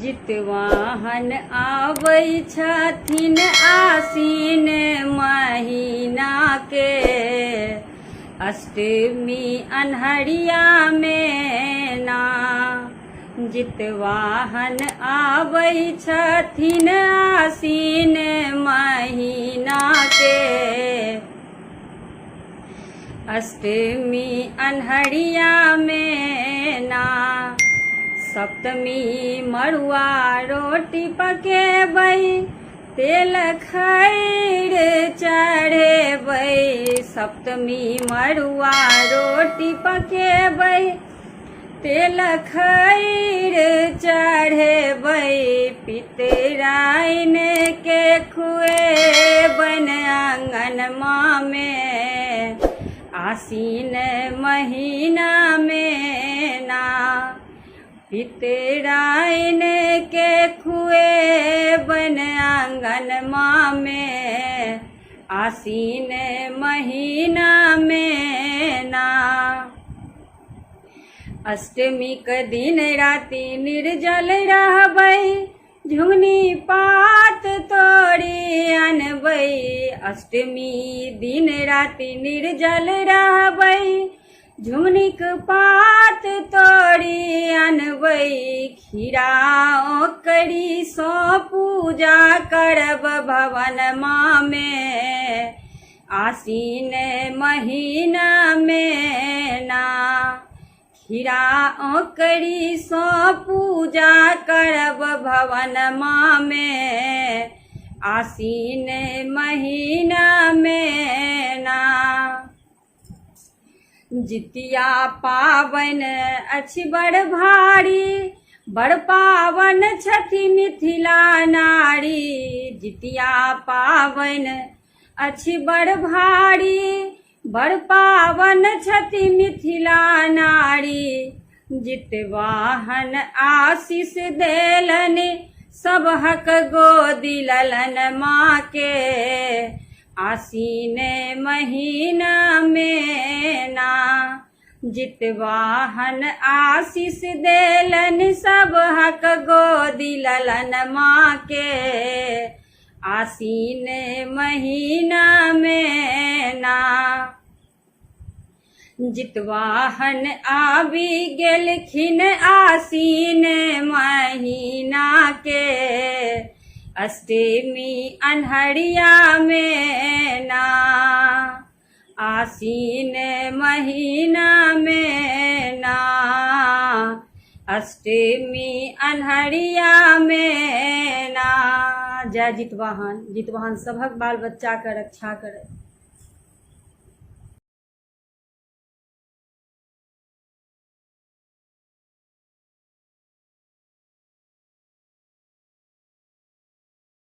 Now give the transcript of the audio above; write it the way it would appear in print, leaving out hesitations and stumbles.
जितवाहन आबै छथिन आसीन महीना के, अष्टमी अन्हरिया में ना। जितवाहन आबै छथिन आसीन महीना के, अष्टमी अन्हरिया में ना। सप्तमी मड़ुआ रोटी पकेबै, तेल खैर चढ़ेबै। सप्तमी मड़ुआ रोटी पकेबै, तेल खैर चढ़ेबै। पितराइन के खुएबन आंगनमा में, आसीन महीना में ना। पितराइन के खुएबन आंगनमा में, आसीन महीना में ना। अष्टमी के दिन राति निर्जल रहबै, झुंगनी पात तोड़ी अनबै। अष्टमी दिन राति निर्जल रहबै, झुंगनीक पात तोड़ी अनबै। खीरा ओकरी सो पूजा करब भवनमा में, आसीन महीना में ना। खीरा ओकरी सो पूजा करब भवनमा में, आसीन महीना में ना। जितिया पावन अछि बड़ भारी, बड़ पावन छथि मिथिला नारी। जितिया पावन अछि बड़ भारी, बड़ पावन छथि मिथिला नारी। जितवाहन आशीष देलन, सबहक गोदी ललन माँ के, आसीन महीना में ना। जितवाहन आशीष देलन, सबहक गोदी ललन माँ के, आसीन महीना में ना। जितवाहन आबि गेलखिन आसीन महीना के, अष्टमी अन्हरिया में ना। आसीन महीना में ना, अष्टमी अन्हरिया में ना। जय जितवाहन। जितवाहन सबहक बाल बच्चा के रक्षा करे।